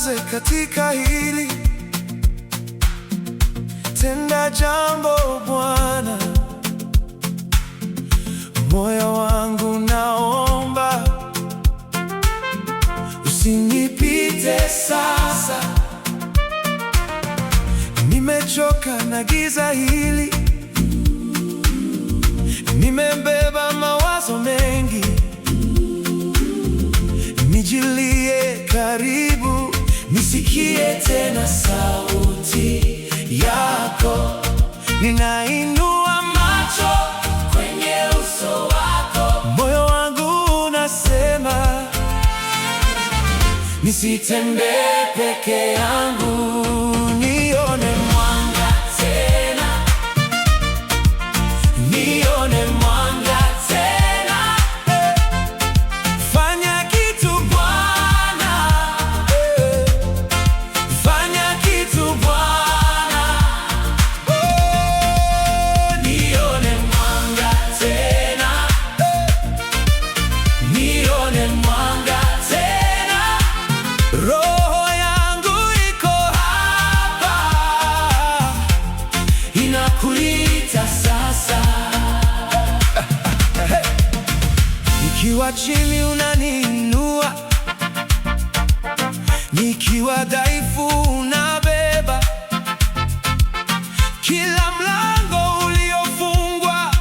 uniongoze katika hili. Tenda jambo Bwana, moyo wangu naomba. Usinipite sasa, nimechoka na giza hili. Nimebeba mawazo mengi, nijilie karibu, nisikie tena sauti yako. Ninainua macho kwenye uso wako, moyo wangu unasema nisitembee peke yangu. Nione mwanga tena, nione mwanga tena. Fanya kitu Bwana, fanya kitu Bwana. Nione mwanga tena, nione mwanga tena. Roho yangu iko hapa, inakuita sasa. Nikiwa chini unaniinua, nikiwa dhaifu unabeba. Kila mlango uliofungwa,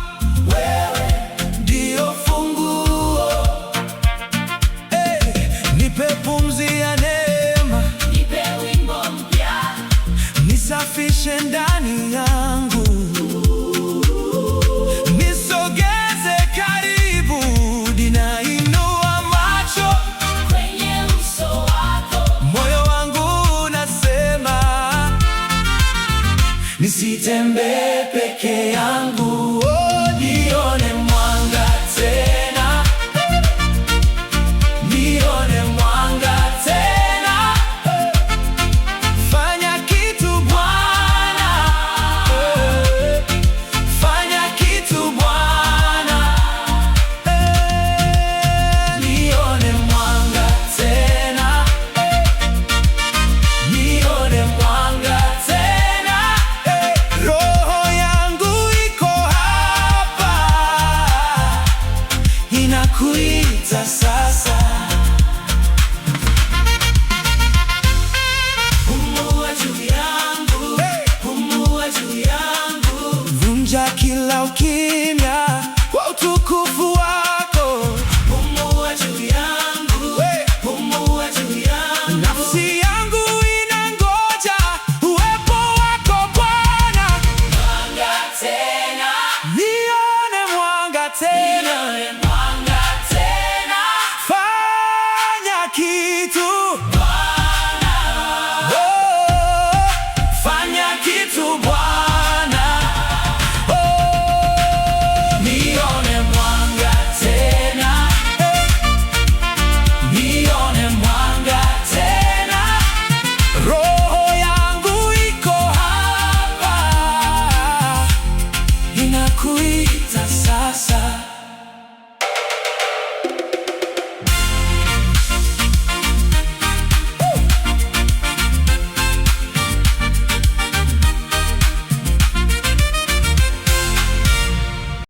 wewe ndio funguo. Nipe pumzi ya neema, nipe wimbo mpya, nisafishe ndani yangu. Nisogeze karibu, ninainua macho kwenye uso wako, moyo wangu unasema nisitembee peke yangu. Nione mwanga tena, nione mwanga tena. Fanya kitu Bwana, fanya kitu Bwana. Nione mwanga tena, nione mwanga tena. Roho yangu iko hapa, inakuita sasa. Pumua juu yangu, pumua juu yangu. Vunja kila ukimya kwa utukufu wako. Pumua juu yangu, pumua juu yangu. Nafsi yangu inangoja uwepo wako Bwana. Mwanga tena, nione mwanga tena, nione mwanga tena. Fanya kitu Bwana, fanya kitu Bwana. Nione mwanga tena, nione mwanga tena. Roho yangu iko hapa, inakuita sasa.